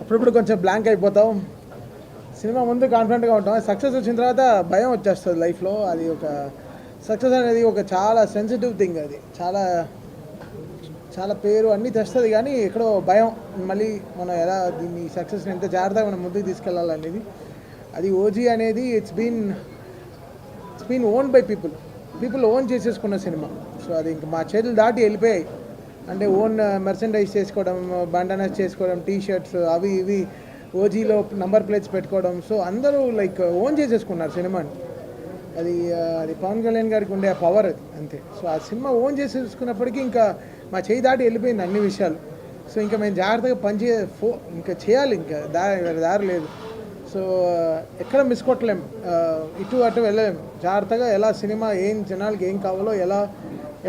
అప్పుడప్పుడు కొంచెం బ్లాంక్ అయిపోతాం. సినిమా ముందు కాన్ఫిడెంట్గా ఉంటాం, సక్సెస్ వచ్చిన తర్వాత భయం వచ్చేస్తుంది లైఫ్లో. అది ఒక సక్సెస్ అనేది ఒక చాలా సెన్సిటివ్ థింగ్. అది చాలా చాలా పేరు అన్నీ తెస్తుంది, కానీ ఎక్కడో భయం. మళ్ళీ మనం ఎలా దీన్ని సక్సెస్ని ఎంత జాగ్రత్తగా మనం ముందుకు తీసుకెళ్ళాలనేది. అది ఓజీ అనేది it's been own by people own చేసేసుకున్న సినిమా. సో అది ఇంక మా చేతులు దాటి వెళ్ళిపోయాయి. అంటే ఓన్ మెర్సెండైజ్ చేసుకోవడం, బండనస్ చేసుకోవడం, టీ షర్ట్స్ అవి ఇవి, ఓజీలో నంబర్ ప్లేట్స్ పెట్టుకోవడం. సో అందరూ లైక్ ఓన్ చేసేసుకున్నారు సినిమాని. అది పవన్ కళ్యాణ్ గారికి ఉండే ఆ పవర్ అది, అంతే. సో ఆ సినిమా ఓన్ చేసేసుకున్నప్పటికీ ఇంకా మా చేయి దాటి వెళ్ళిపోయింది అన్ని విషయాలు. సో ఇంకా మేము జాగ్రత్తగా ఇంకా చేయాలి, ఇంకా దారి లేదు. సో ఎక్కడ మిస్ కొట్టలేం, ఇటు అటు వెళ్ళలేం. జాగ్రత్తగా ఎలా సినిమా ఏం జనాలకి ఏం కావాలో,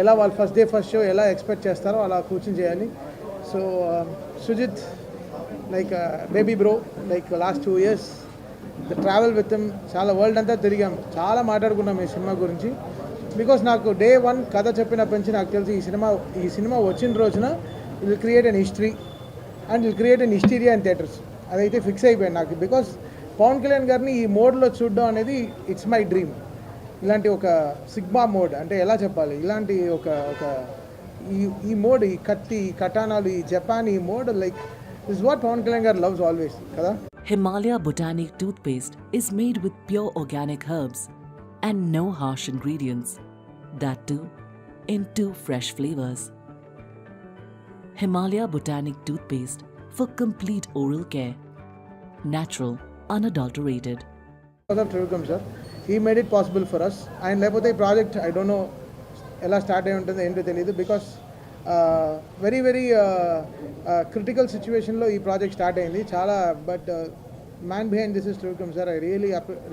ఎలా వాళ్ళు ఫస్ట్ డే ఫస్ట్ షో ఎలా ఎక్స్పెక్ట్ చేస్తారో అలా కూర్చొని చేయాలి. So Sujeeth like baby bro, like last 2 years the travel with him, చాలా వరల్డ్ అంతా తిరిగాం, చాలా మాట్లాడుకున్నాం ఈ సినిమా గురించి. బికాస్ నాకు డే 1 కథ చెప్పినప్పటి నుంచి నాకు తెలిసి ఈ సినిమా వచ్చిన రోజున it will create an history and will create an hysteria in theatres. అదైతే ఫిక్స్ అయిపోయింది నాకు. బికాస్ పవన్ కళ్యాణ్ గారిని ఈ మోడ్లో చూడడం అనేది ఇట్స్ మై డ్రీమ్. ఇలాంటి ఒక సిగ్మా మోడ్ అంటే ఎలా చెప్పాలి, ఇలాంటి ఈ మోడ్, ఈ కత్తి, ఈ కటానాలు, ఈ జపాన్, ఈ mode like this what Pawan Kalyan garu loves always కదా. Himalaya Botanic Toothpaste is made with pure organic herbs and no harsh ingredients. That too in 2 fresh flavors. Himalaya Botanic Toothpaste for complete oral care. Natural, unadulterated. Trivikram sir, he made it possible for us. And లేకపోతే ఈ project I don't know ఎలా start అయి ఉంటుందో ఏంటో తెలియదు. Because very critical సిచ్యువేషన్లో ఈ project start అయింది చాలా. But man behind this is Trivikram sir. I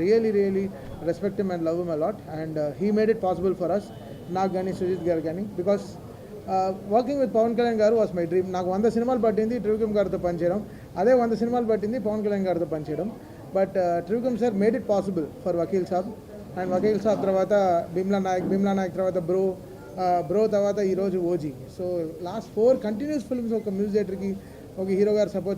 really respect him and love him a lot. And he made it possible for us, నాకు కానీ సుజిత్ గారు కానీ. Because working with Pawan Kalyan garu was my dream. నాకు 100 సినిమాలు పట్టింది Trivikram గారితో పనిచేయడం, అదే 100 సినిమాలు పట్టింది పవన్ కళ్యాణ్ గారితో పనిచేయడం. But Trivikram sir made it possible for Vakeel Saab. And Vakeel Saab తర్వాత భీమ్లా నాయక్ తర్వాత బ్రో తర్వాత ఈరోజు OG. So last 4 continuous films ఒక మ్యూజిక్ డైరెక్టర్కి, ఒక హీరో గారు సపోర్ట్